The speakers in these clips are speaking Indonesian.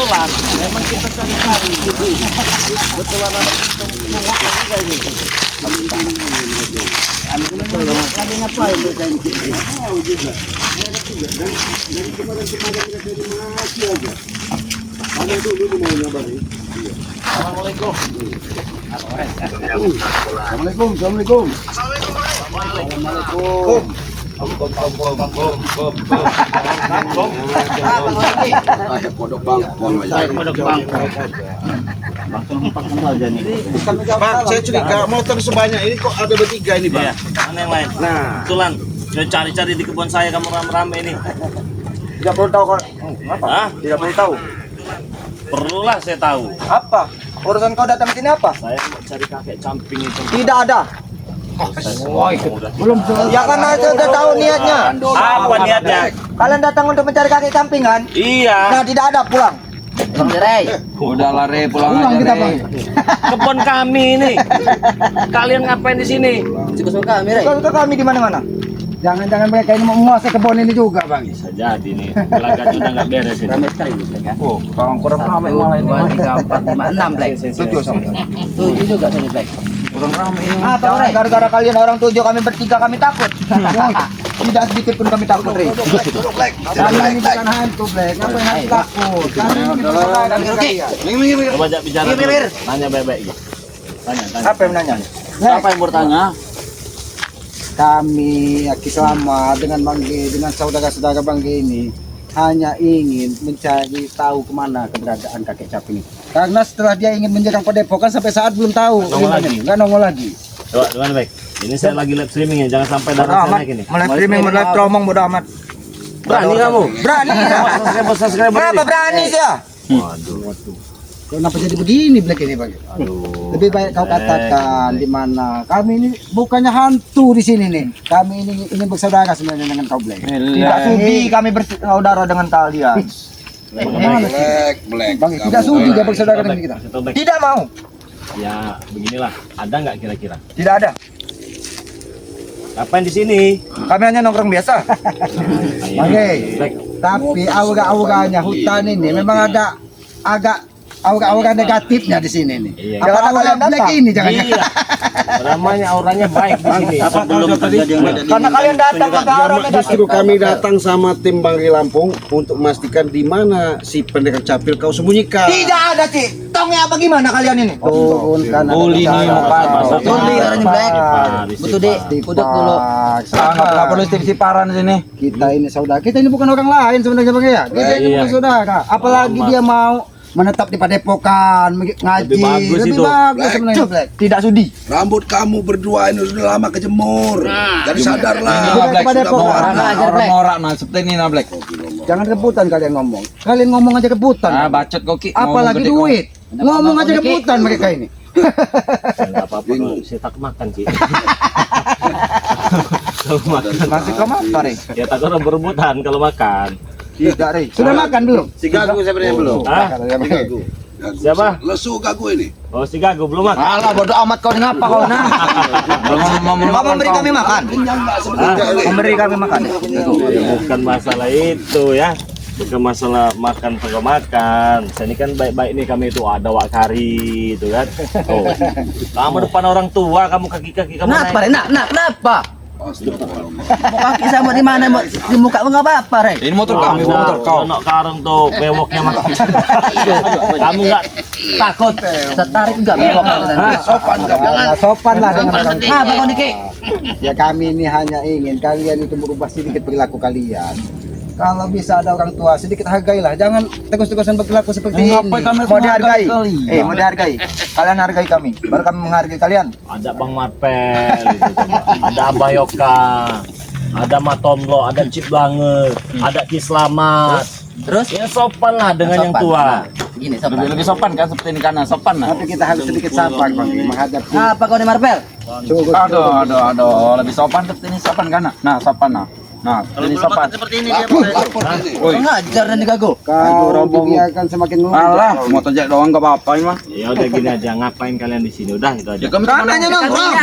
kebetulan memang kita cari-cari kebetulan ada ini lagi ngapain kita ini? Dari kemarin kita dari masih aja. Ada dulu mau nyoba nih. Assalamualaikum. Assalamualaikum. Assalamualaikum. Podok bang. Pak, saya curiga motor sebanyak ini kok ada bertiga ini, Bang? Mana yang lain? Nah, Kebetulan saya cari-cari di kebun saya kamu rame-rame ini. tidak perlu tahu kok. Apa? Hah? Tidak perlu tahu. Perlulah saya tahu. Apa? Urusan kau datang ke sini apa? Saya mau cari kakek camping itu. Tidak ada. Belum. Ya karena saya sudah tahu niatnya. Apa niatnya? Kalian datang untuk mencari kakek camping kan? Iya. Nah, tidak ada, pulang. Udah lari pulang aja kita, Rey. Bang. Kebun kami ini. Kalian ngapain di sini? Kalau kami di mana-mana. Jangan-jangan mereka ini mau menguasai kebun ini juga, Bang. Bisa jadi nih. Belakang udah nggak beres ini. Oh, kalau kurang ramai malah ini. 2, 3, 4, 5, 6 Black. 7 sama. 7 juga tadi Black. Kurang ramai ini. Apa, gara-gara kalian orang 7 kami bertiga kami takut. Tidak sedikit pun kami takut, Rey. Kami ini bukan hantu, Black. Ngapain hantu takut? Kami ini bersaudara dengan kalian. Coba ajak bicara dulu. Tanya baik-baik. Tanya. Apa yang menanya? Siapa yang bertanya? Kami Aki Selamat dengan Bang G, dengan saudara-saudara Bang G ini hanya ingin mencari tahu kemana keberadaan kakek caping. Karena setelah dia ingin menyerang Padepokan sampai saat belum tahu nggak nongol lagi. Coba dengan baik. Ini saya lagi live streaming ya, jangan sampai darah saya naik ini. Mulai streaming, mulai promong bodo amat. Berani kamu? Berani ya. Kenapa berani sih ya? Waduh. Kenapa jadi begini Black ini Bang? Lebih baik kau katakan di mana. Kami ini bukannya hantu di sini nih. Kami ini ingin bersaudara sebenarnya dengan kau Black. Tidak sudi kami bersaudara dengan kalian. Bang, tidak sudi dia bersaudara dengan kita. Tidak mau. Ya beginilah, ada nggak kira-kira? Tidak ada. Ngapain di sini? Kami hanya nongkrong biasa. Oke. Tapi aura-auranya hutan ini memang ada agak aura-aura negatifnya di sini nih. Iya. Apa Jangan aura kalian Black datang. ini jangan. Iya. Namanya auranya baik di sini. Sebelum terjadi yang Karena kalian datang ke arah Justru kami datang sama tim Banggi Lampung untuk memastikan di mana si pendekar capil kau sembunyikan. Tidak ada, Cik. Tongnya bagaimana kalian ini? Turunkan. Uli nih Tuli caranya Black. Betul deh, kuduk dulu. Enggak perlu istighfaran di sini. Kita ini saudara. Kita ini bukan orang lain sebenarnya Bang ya. Kita ini Iya. bukan saudara. Apalagi dia mau menetap di Padepokan, ngaji. Lebih bagus Lebih itu. bagus sebenarnya Black. Tidak sudi. Rambut kamu berdua ini sudah lama kejemur. Jadi sadarlah. Bukan kepada Padepokan. Orang-orang nah seperti ini nah Black. Jangan rebutan kalian ngomong. Kalian ngomong aja rebutan. Ah, bacot kok Ki. Apalagi duit. Ngomong aja rebutan mereka ini. Enggak apa-apa kalau saya tak makan, Ci. Kalau makan Masih kau makan, Rey? ya tak orang berebutan kalau makan. Tidak, Rey. Sudah makan belum? Si Gagu sebenarnya belum. Hah? Si Gagu. Siapa? Lesu Gagu ini. Oh, si Gago belum makan. Alah, bodo amat kau ngapa kau nah? Kau memberi kami makan. Memberi kami makan. Ya, bukan masalah itu ya. Bukan masalah makan atau makan. Saya ini kan baik-baik nih kami itu ada wakari itu kan. Oh. Kamu depan orang tua, kamu kaki-kaki kamu Kenapa, Rey? Kenapa? Astagfirullah. Kaki sama di mana? Di muka enggak apa-apa, Rey. Ini motor kami, motor kau. Anak karung tuh bewoknya mah. Kamu nggak takut? Tertarik enggak belok nanti? Sopan kamu. Sopan lah dengan orang tua. Apa kau Niki? Ya kami ini hanya ingin kalian itu berubah sedikit perilaku kalian. Kalau bisa ada orang tua sedikit hargailah, jangan terus-terusan berlaku seperti ini. Mau dihargai. Mau dihargai. Kalian hargai kami. Baru kami menghargai kalian. Ada Bang Marpel, gitu, coba. Ada Abah Yoka, ada Matomlo, ada Cip banget, ada Ki Slamet. Terus? Ya sopan lah dengan yang tua. Gini, sopan. Lebih sopan kan seperti ini karena sopan nah. Tapi kita harus sedikit sabar Bang menghadapi. Apa kau di Marvel? Aduh, lebih sopan seperti ini sopan kan nah sopan nah. Nah, ini sopan. Seperti ini dia. Woi, Ngajar dan digago. Kalau dibiarkan semakin alah, mau tojek doang enggak apa-apa ini mah. Ya udah gini aja, ngapain kalian di sini? Udah itu aja. Ya kami Kananya nongkrong.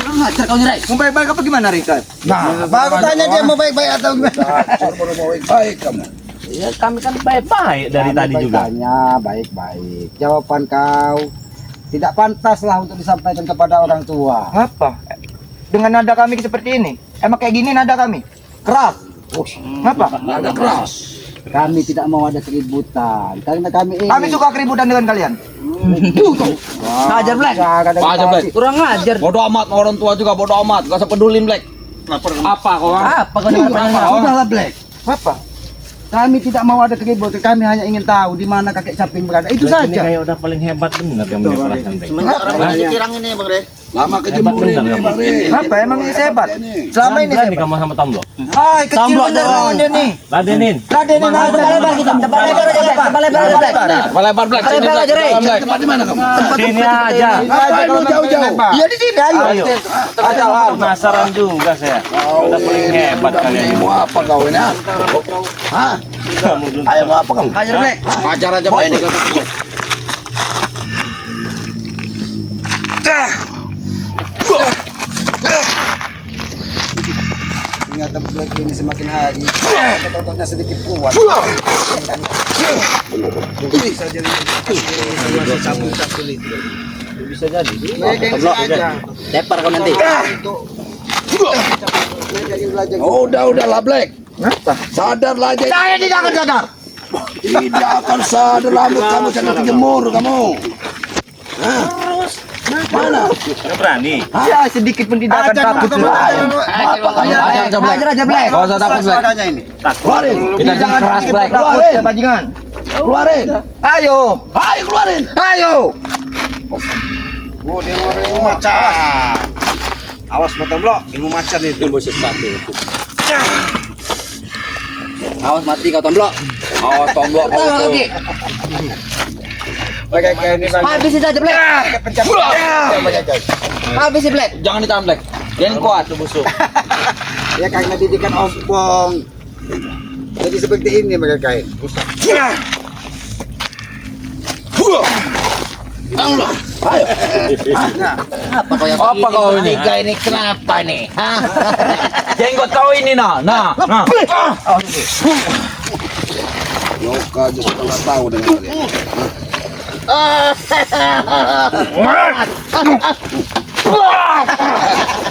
Ngajar kau nyerai. Mau baik-baik apa gimana, Rika? Nah, baru tanya dia mau baik-baik atau gimana? Baik kamu. Ya kami kan baik-baik dari Kami tadi juga. bertanya baik-baik. Jawaban kau tidak pantaslah untuk disampaikan kepada orang tua. Apa? Dengan nada kami seperti ini? Emang kayak gini nada kami? Keras. Ngapa? Nada keras. Kami tidak mau ada keributan karena kami ingin. Kami suka keributan dengan kalian. Hajar Black. Hajar, Black. Kurang ngajar. Bodoh amat orang tua juga bodoh amat. Gak usah pedulin Black. Apa kau? Apa kau dengar pandangan? Sudahlah Black. Apa? Kami tidak mau ada keributan. Kami hanya ingin tahu di mana kakek Caping berada. Itu Ini saja. kayak udah paling hebat benar kamu perasaan Bang. Semenjak orang masih kirang ini Bang Re. Lama kejemur bener, ini, kamu. Bang Re. Apa? Emang ini sehebat? Selama ini Berani sehebat. kamu sama Tomlo. Hai, kecil bener lawan dia nih. Ladenin. Ladenin aja. Lebar kita. Tempat lebar aja Black. Tempat lebar aja Black. Lebar Black. Tempat lebar aja Re. Tempat di mana kamu? Sini aja. Ngapain lu jauh-jauh? Iya di sini, ayo. Ayo. Penasaran juga saya. Udah paling hebat kalian ini. Mau apa kau ini? Hah? Kamu belum Ayo mau apa kamu? Hajar Black. Ajar aja Black. Ternyata Black ini semakin hari ototnya sedikit kuat. bisa jadi. Gengsi aja. Lepar kau nanti. Oh, udahlah Black. Sadarlah aja. Saya tidak akan sadar. Tidak akan sadar rambut kamu jangan kejemur kamu. Hah? Mana? Nggak berani. Ya sedikit pun tidak akan takut. Ajar aja Black. Hajar aja Black. Gak usah takut Black. Keluarin. Kita jangan keras Black. Takut ya bajingan. Keluarin. Ayo. Ayo keluarin. Ayo. Oh, dia mau ilmu macan. Awas mata blok, ilmu macan itu. Ilmu sesuatu. Awas mati kau tomblok. Awas Tomlo. Tahu lagi. Pakai kayak ini Bang. Habisin aja Black. Habisin Black. Jangan ditahan Black. Dia yang kuat. Busuk. Ya karena didikan ompong. Jadi seperti ini mereka kain. Apa kau yang Apa kau ini? Tiga ini kenapa nih? Hah? Jenggot kau ini nah. Nah. Loka aja sudah tahu dengan kalian.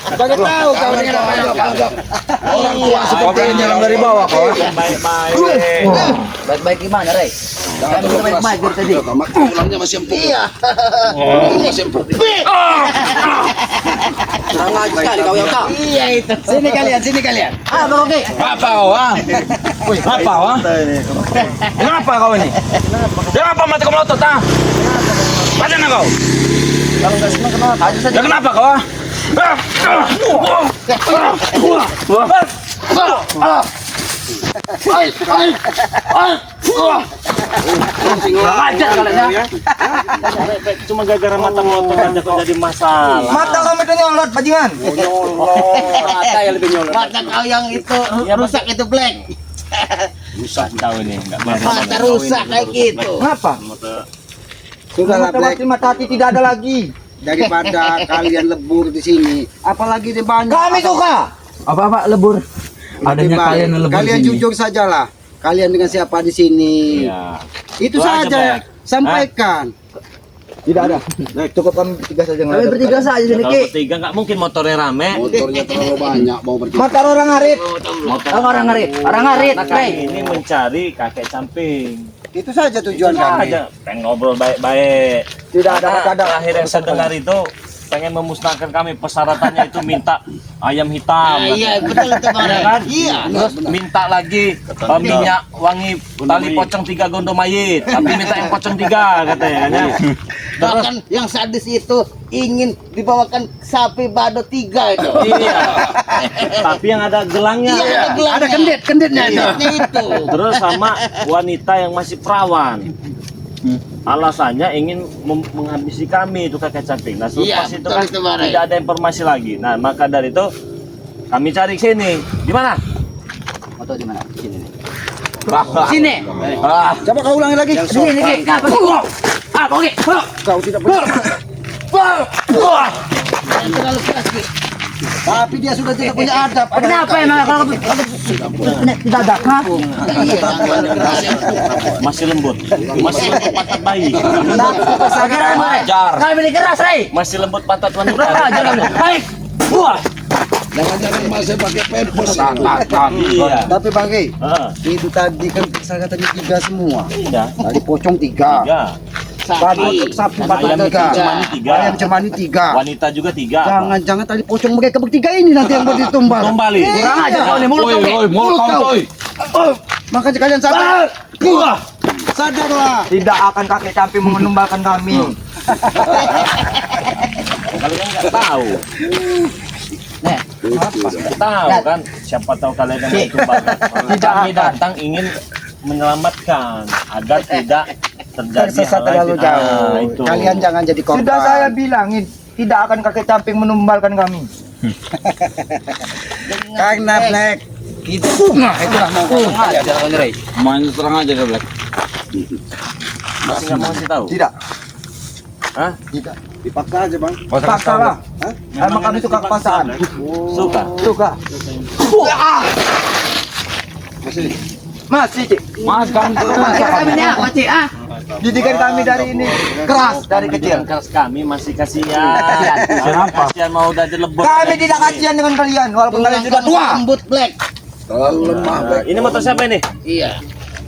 Bagi tahu kau dengan apa yang Orang tua Seperti ini yang dari bawah kau. Baik-baik. Baik-baik gimana, Rey? jangan Kami terlalu baik-baik dari tadi. keras. Mak tulangnya masih empuk. Iya. Masih empuk. Kurang lagi sekali kau yang tahu. Iya itu. Sini kalian. Ah, Bang Oke. Apa kau ah? Apa ah? Kenapa kau ini? Kenapa mati kau melotot ah? Mana kau? Kalau nggak senang kenapa? Aja saja. Ya kenapa kau ah? Ajar kalian ya. Cuma gara-gara mata melotot aja kok jadi masalah. Mata kamu itu nyolot bajingan. Mata yang lebih nyolot. Mata kau yang itu rusak itu Black. Rusak tahu ini enggak beres. Mata rusak kayak gitu. Kenapa? Sudahlah Black. Mata hati tidak ada lagi. Daripada kalian lebur di sini, apalagi di banyak. Kami suka. Apa lebur? Adanya Lebih baik. kalian yang lebur Kalian sini. jujur sajalah. Kalian dengan siapa di sini? Iya. Itu Itu aja, saja. Black. Sampaikan. Tidak ada. Cukup kami bertiga saja. Kami bertiga saja sini Kalau Ki. bertiga nggak mungkin motornya rame. Motornya terlalu banyak mau bertiga. Mata orang ngarit. Orang ngarit. Orang ngarit, Rey. Kami ini mencari kakek samping. Itu saja tujuan Itu kami. aja. Pengen ngobrol baik-baik. Tidak ada Karena kadang. terakhir yang saya dengar itu pengen memusnahkan kami, persyaratannya itu minta ayam hitam. Iya, betul itu Bang Iya Rey. kan? Iya. Terus minta lagi minyak wangi tali pocong 3 gondo mayit, tapi minta yang pocong 3 katanya kan ya. Terus Bahkan yang sadis itu ingin dibawakan sapi bado 3 itu. iya. Tapi yang ada gelangnya. Iya, ada gelangnya. Ada kenditnya itu. Kenditnya itu. Terus sama wanita yang masih perawan. Alasannya ingin menghabisi kami itu kakek Caping. Nah, Iya, selepas itu betul kan itu, Bang Rey. tidak ada informasi lagi. Nah, maka dari itu kami cari sini. Di mana? Foto di mana? Sini nih. Sini. Coba kau ulangi lagi. Sini Ki. Apa Ki? Ah, Oke. Kau tidak boleh. Jangan terlalu keras Ki. Tapi dia sudah tidak punya adab. Kenapa emang kalau tidak ada kah? Masih lembut pantat bayi. Ajar. Kami ini keras, Rey. Masih lembut pantat wanita. Ajar kamu. Baik. Wah. Jangan-jangan masih pakai pampers. Iya. Tapi Bang Ge, Heeh. itu tadi kan saya katanya 3 semua. Iya. Tadi pocong 3. Tiga. Tadi sapi Ayam 3. cemani 3. Ayam cemani 3. Wanita juga 3. Jangan-jangan tadi pocong mereka bertiga ini nanti yang mau ditumbal. Kembali. Kurang aja kau ini mulut kau. Woi, mulut kau, woi. Makanya kalian sadar. Sadarlah. Tidak akan kakek camping menumbalkan kami. Kalian nggak tahu. Nih, Tahu kan? Siapa tahu kalian yang itu kami datang ingin menyelamatkan agar tidak terjadi Tersesat hal terlalu lain. jauh. Itu. Kalian jangan jadi korban. sudah saya bilangin, tidak akan kakek camping menumbalkan kami. Karena Black kita itulah mau ngomong aja. Main serang aja deh, Black. Masih nggak mau kasih tahu? Tidak, Hah? tidak. Dipaksa aja Bang. Paksa lah. Emang kami suka kepaksaan. Suka. Suka. Masih, Cik. Mas, kamu Kami ini apa, Cik? Didikan kami dari ini keras dari kecil. Keras kami masih kasihan. Kenapa? Kasihan mau udah jelebur. Kami tidak kasihan dengan kalian walaupun kalian sudah tua. Lembut Black. Terlalu lemah, Black. Ini motor siapa ini? Iya.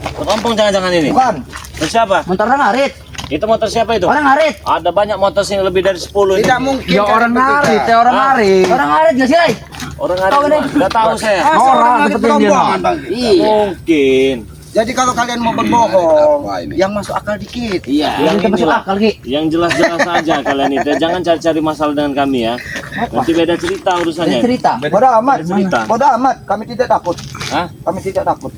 Kepompong jangan-jangan ini. Bukan. Motor siapa? Motor orang ngarit. Itu motor siapa itu? Orang ngarit. Ada banyak motor sini lebih dari 10 ini. Tidak mungkin. Ya orang ngarit, ya orang Ah. ngarit. Orang ngarit nggak sih, Ray? Orang ngarit. Tahu ini? Enggak tahu saya. Orang seperti dia. rombongan, Bang. Iya. Mungkin. Jadi kalau kalian mau berbohong, Apa ini? yang masuk akal dikit. Iya. Yang Kita masuk inilah. akal, Ki. Yang jelas-jelas saja kalian itu. Jangan cari-cari masalah dengan kami ya. Nanti beda cerita Ada urusannya. cerita. Bodoh amat. Cerita. Bodoh amat. Kami tidak takut. Hah? Kami tidak takut.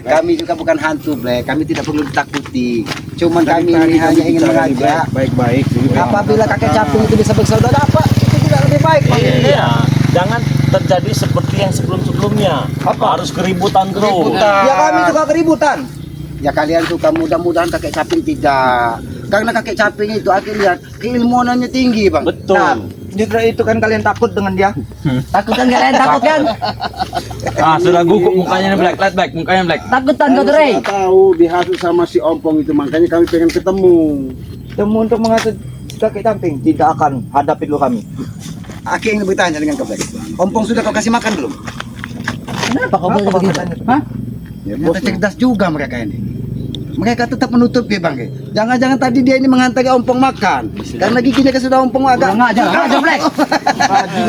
Kami juga bukan hantu, Black. Kami tidak perlu ditakuti. Cuman kami ini hanya ingin mengajak. Baik-baik. Apabila kakek caping itu bisa bersaudara apa? Itu tidak lebih baik, Bang. Iya. Jangan terjadi seperti yang sebelum-sebelumnya. Harus keributan terus. Ya kami suka keributan. Ya kalian suka, mudah-mudahan kakek caping tidak. Karena kakek caping itu aku lihat keilmuannya tinggi, Bang. Betul. Nah, justru itu kan kalian takut dengan dia. Takut kan kalian takut kan? Ah, sudah guguk mukanya nih, Black. Lihat, Black. Mukanya, Black. Takutan kau tuh, Ray. Saya tahu dihasut sama si Ompong itu, makanya kami pengen ketemu. Temu untuk menghasut kakek camping tidak akan hadapi dulu kami. Aku ingin bertanya dengan kau, Black. Ompong sudah kau kasih makan belum? Kenapa kau bisa begitu? Hah? Ya, Ternyata cerdas juga mereka ini. Mereka tetap menutupi, Bang. Jangan-jangan tadi dia ini menghantari Ompong makan. Karena giginya kan sudah Ompong agak. Kurang ajar, Black.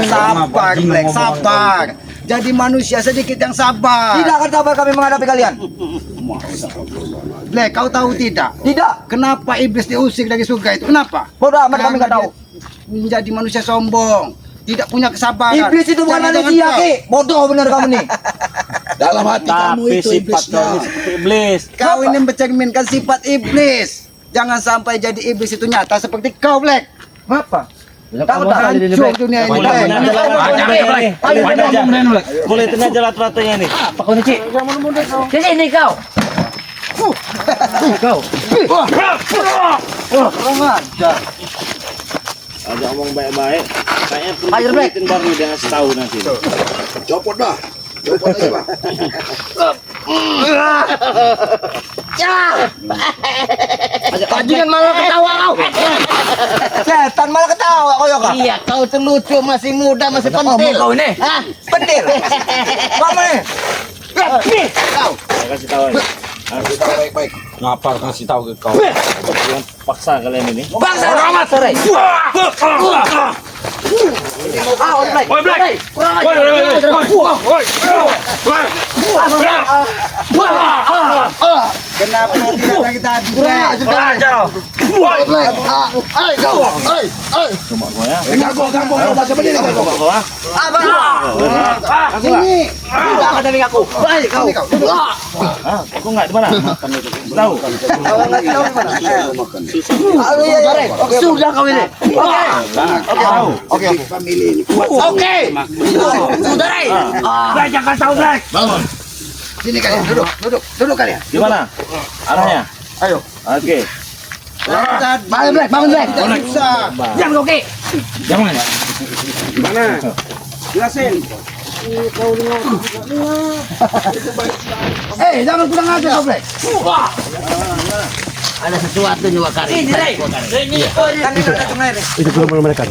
Sabar, Black, sabar. Jadi manusia sedikit yang sabar. Tidak akan sabar kami menghadapi kalian. Black, kau tahu tidak? Tidak. Kenapa iblis diusir dari surga itu? Kenapa? Bodoh amat kami nggak tahu. Dia menjadi manusia sombong, tidak punya kesabaran. Iblis itu bukan Jangan-jangan manusia, kau- Ki. Bodoh benar kamu nih. Dalam hati kamu Tapi itu sifat iblisnya. kau ini seperti iblis. Kau ini mencerminkan sifat iblis. Jangan sampai jadi iblis itu nyata seperti kau, Black. Apa? Kau tak hancur dunia ini, Boleh Black. benar aja lat-ratanya Black. nih. Ayo, Boleh aja. Black. Boleh aja lat-ratanya nih. Apa kau nih, Cik? Di sini kau. Kau. Kurang ajar. Aja omong baik-baik. Kayaknya perlu Ayo, Black. diingetin baru dia ngasih tahu nanti. Copot dah. Copot aja, Bang. Bajingan malah ketawa kau. Setan malah ketawa kau, Yoka. Iya, kau tuh lucu, masih muda, masih Ngomong pentil. kau ini. Hah? Pentil. Kamu nih. Nih. Kau. Saya kasih tahu aja. Kita baik-baik. Ngapa kasih tahu ke kau? Jangan paksa kalian ini. Bangsa amat sore. Ah, Black. Woi, Black. Kurang Woi, ajar. woi, woi, woi. Kenapa tidak dari tadi, Kurang Black? ajar. Cuma gua ya. Ganggu, masa berdiri ganggu. Coba gua. Sini. Tidak akan dari aku. Baik kau. Ah, aku enggak di mana? Makan itu. Tahu. Kalau nggak tahu di mana? Aduh, iya, iya. Sudah kau ini. Oke. Oke, tahu. Oke. Family ini kuat. Oke. Sudah, Ray. Black, jangan tahu, Black. Sini kalian, duduk kalian. Di mana? Arahnya. Ayo. Oke. Bangun, Bangun, Black. Bangun, Black. Tidak bisa. Jangan kau, Ki. Jangan. Gimana? Jelasin. Jangan kurang ajar kau, Black. Ada sesuatu nih Wakari. Itu belum mereka.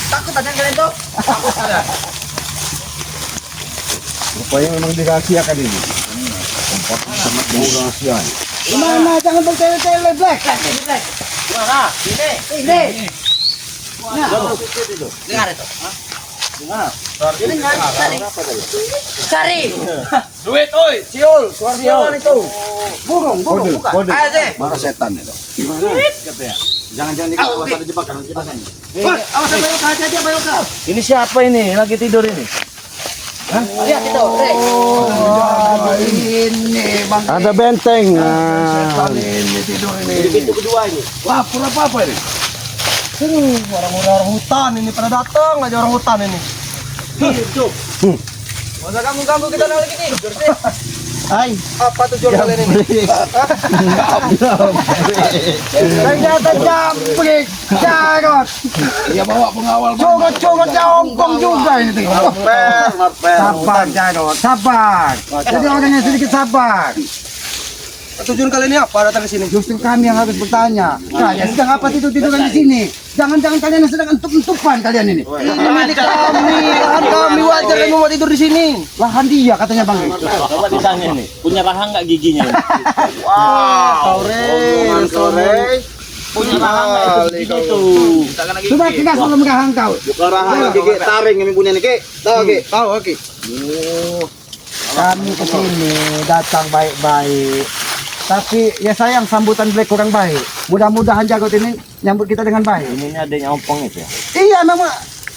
Takut ada kalian tuh? Rupanya memang dirahasiakan ini. Tempat sangat dirahasiakan. Gimana? Jangan bertele-tele, Black. Ini. Dengar itu. Cari. Duit, oi, siul, suara siul itu. Burung. Kode. Ayo deh. Marah setan itu. Jangan dikasih pasal jebakan jebakan. Awas bayok aja bayok. Ini siapa ini? Lagi tidur ini? Lihat itu, Rek. Ini Bang. Ada benteng. Setan ini tidur ini. Pintu kedua ini. Wah, pura apa ini? Orang hutan ini pada datang aja orang hutan ini. Masa kamu kita nolak ini. Hai, Apa tujuan kalian ini? Ternyata jambrik, jarot. Dia bawa pengawal. Cogot jongkong juga ini. Sabar, jarot, sabar. Jadi orangnya sedikit sabar. Tujuan kalian ini apa datang ke sini? Justru kami yang harus bertanya. Kalian sedang apa tidur-tiduran di sini? Jangan-jangan kalian yang sedang entuk-entupan kalian ini. Ini milik kami, lahan kami wajar kamu mau tidur di sini. Lahan dia katanya Bang. Coba ditanya nih, punya rahang nggak giginya? Sore. Punya rahang nggak itu giginya itu? Sudah tegas belum kahang kau? Orang gigi taring yang punya nih, Ki. Tahu, Ki? Tahu, oke. Kami ke sini datang baik-baik. Tapi ya sayang sambutan Black kurang baik. Mudah-mudahan Jagot ini nyambut kita dengan baik. Ini adanya ompong itu ya? Iya memang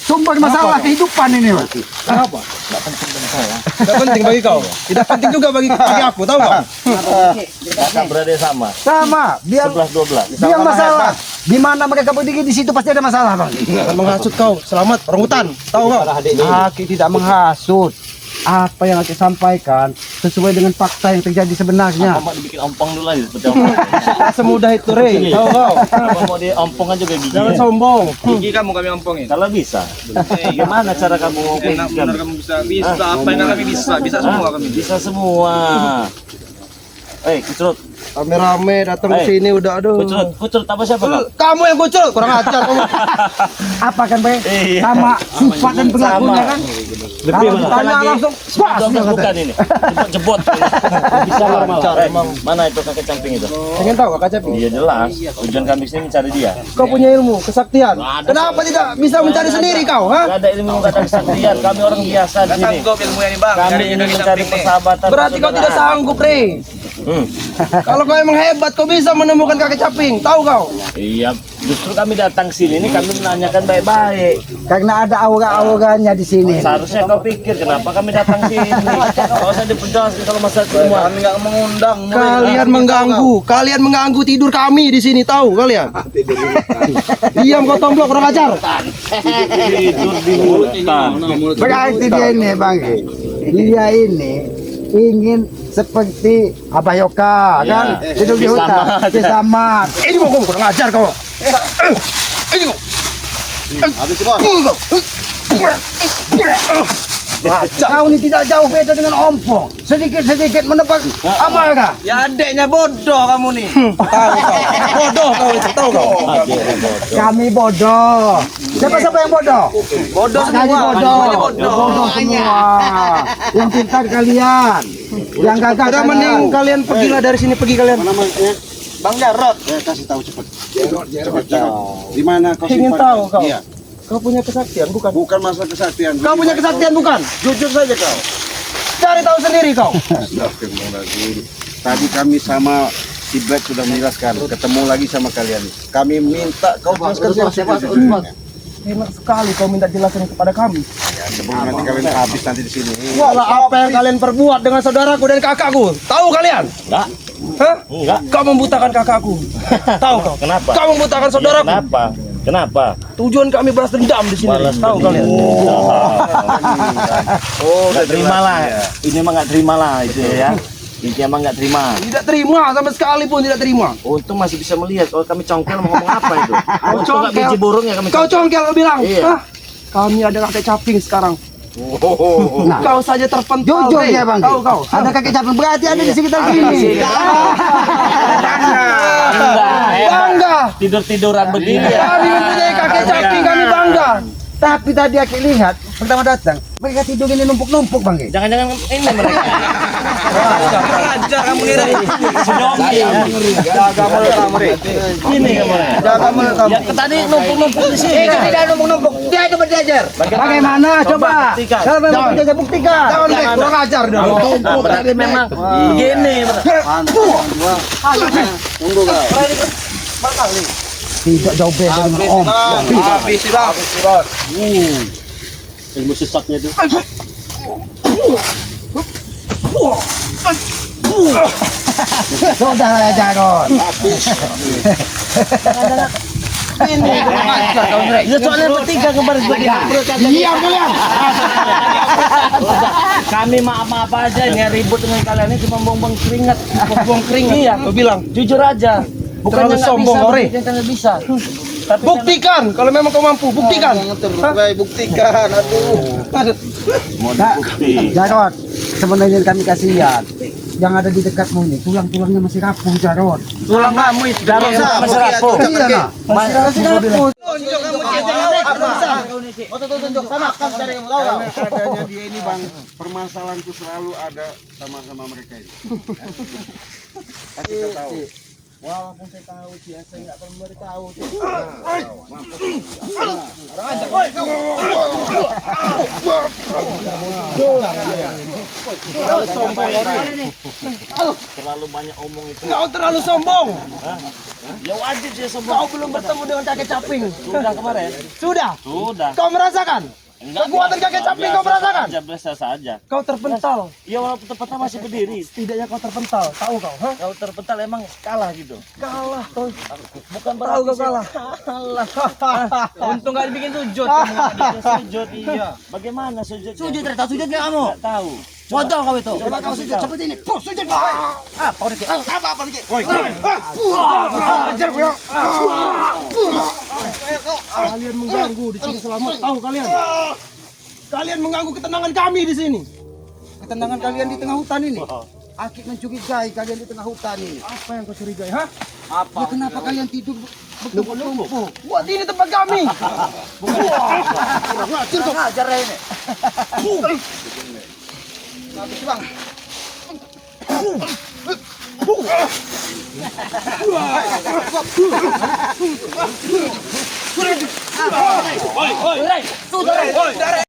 sumber masalah kehidupan ini, Mas. Kenapa? Tidak penting bagi kau. Tidak penting juga bagi aku, tahu nggak? Kakak beradik sama? Sama, biar 11-12. biar masalah. Di mana mereka berdiri di situ pasti ada masalah, Bang. Menghasut kau, selamat orang hutan, tahu kau? Aki tidak menghasut. Apa yang Aki sampaikan sesuai dengan fakta yang terjadi sebenarnya. Apa mau dibikin ompong dulu aja seperti ompong? Tak semudah itu, Rey, tahu kau? Apa mau di ompong aja kayak gigi? Jangan sombong. Gigi kamu kami ompongin. Kalau bisa. Gimana cara kamu Enak benar kamu bisa apa yang kami bisa semua kami. Bisa semua. Kucurut. Rame-rame datang ke sini udah aduh. Kucurut apa siapa kau? Kamu yang kucur, kurang ajar kamu. Apa kan, Bang? Iya. Sama sifat dan pengakuannya kan? Kalau ditanya langsung pas dia kata. Bukan ini. Jebot. Bisa normal. Mana itu kakek camping itu? Pengen tahu Kak Cepi? Iya jelas. Tujuan kami sini mencari dia. Kau punya ilmu, kesaktian. Kenapa tidak bisa mencari sendiri kau, ha? Gak ada ilmu, gak ada kesaktian. Kami orang biasa di sini. Sanggup ilmunya nih bang. Kami ini mencari persahabatan. Berarti kau tidak sanggup, Rey. Kalau kau emang hebat, kau bisa menemukan kakek caping. Tahu kau? Iya, justru kami datang sini ini kami menanyakan baik-baik. Karena ada aura-auranya di sini. Seharusnya kau pikir kenapa kami datang sini. Kau usah diperjelaskan kalau masalah ilmu. Kami nggak mengundang. Kalian mengganggu tidur kami di sini, tahu kalian? Diam kau tomblok, kurang ajar. Tidur di hutan. Berarti dia ini, Bang. Dia ini ingin seperti Abayoka kan hidup di hutan sama Ini mau kau kurang ajar kau. Ini kau. Habis semua. kau ini tidak jauh beda dengan ompong sedikit menebak amarah. Ya adeknya bodoh kamu nih. Tahu kau. Bodoh kau itu, tahu kau. Kami bodoh. Siapa yang bodoh? Bodoh Kami semua. bodoh. Semuanya bodoh. Bodoh semua. Yang pintar kalian. Yang gagah Udah kalian. mending kalian pergilah dari sini, pergi kalian. Bang Jarot. Kasih tahu cepat. Di mana kau Ingin simpan? tahu kau? Iya. Kau punya kesaktian bukan? Bukan masalah kesaktian. Kau punya kesaktian bukan? Jujur saja kau. Cari tahu sendiri kau. Astagfirullahaladzim. Tadi kami sama si Black sudah menjelaskan. Ketemu lagi sama kalian. Kami minta kau jelaskan siapa. Enak sekali kau minta jelasin kepada kami. Sebelum nanti kalian habis nanti di sini. Walah, apa yang kalian perbuat dengan saudaraku dan kakakku? Tahu kalian? Enggak, Hah? enggak. Kau membutakan kakakku. Tahu kau? Kenapa? Kau membutakan saudaraku. Kenapa? Kenapa? Tujuan kami balas dendam di sini. Balas Tahu dendam. kalian? Oh, nggak terima lah. Ini emang nggak terima lah itu ya. Intinya emang nggak terima. Tidak terima sama sekali pun tidak terima. Untung masih bisa melihat. Kalau kami congkel mau ngomong apa itu? Untung nggak congkel. biji burung ya kami. Kau congkel kau bilang. Iya. Hah? Kami adalah kakek caping sekarang. Nah, Kau saja terpental. jujur Rey. ya bang. Kau. Ada kakek caping berarti ada di sekitar sini. Bangga. Tidur-tiduran begini ya. Kami mempunyai kakek caping, kami bangga. Tapi tadi aku lihat pertama datang mereka tidur ini numpuk-numpuk bang. Jangan-jangan ini mereka. Ajar kamu nih, Rey. Jaga mulut kamu, Rey. Ini kamu. Jaga mulut kamu. Ya tadi numpuk-numpuk di sini. Tidak numpuk-numpuk. Dia itu berjajar. Bagaimana coba? buktikan. Kalau memang bisa buktikan. Jangan Rey, kurang ajar dong. Tumpuk tadi memang begini. Tidak jauh beda dengan om. Habis sudah. Ilmu sesatnya itu. Sudah lah Jarod. Ya soalnya bertiga kemarin Diam kalian. Kami maaf-maaf aja ini ribut dengan kalian ini cuma buang-buang keringat. Buang keringat. Iya. Kau bilang. Jujur aja. Terlalu Bukannya nggak sombong, bisa, kau, Rey. bukannya nggak bisa. Tapi Buktikan kalau memang kau mampu, buktikan. Buktikan, aduh. mau dibukti. Jarod, sebenarnya kami kasihan. Yang ada di dekatmu ini tulang-tulangnya masih rapuh Jarod. Tulang kamu itu darah masih rapuh. Iya nah. Masih rapuh. Adanya dia ini bang, permasalahan itu selalu ada sama-sama mereka ini. Tapi kita tahu. Walaupun saya tahu dia, saya nggak perlu beritahu. Terlalu banyak omong itu. Kau terlalu sombong. Ya wajib dia sombong. Kau belum bertemu dengan kakek caping. Sudah kemarin. Sudah. Sudah. Kau merasakan? Kekuatan kakek caping kau merasakan? Biasa saja. Kau terpental. Ya walaupun tempatnya masih berdiri. Setidaknya kau terpental. Tahu kau? Hah? Kalau terpental emang kalah gitu. Kalah kau. Bukan Tahu berarti kau saya kalah. Untung gak dibikin sujud. bikin sujud iya. Bagaimana sujud? Sujud, ternyata sujud nggak kamu? Nggak tahu. Bodoh kau itu. Coba kau sujud seperti ini. Puh, sujud. Apa udah apa nih? Ajar kau. Kalian mengganggu di sini selamat. Tahu kalian? Kalian mengganggu ketenangan kami di sini. Ketenangan kalian di tengah hutan ini. Akik mencurigai kalian di tengah hutan ini. Apa yang kau curigai? Hah? Ya, kenapa kalian tidur bertumpuk-tumpuk? Buat ini tempat kami. Ajar ini. Woi, woi. Sudah.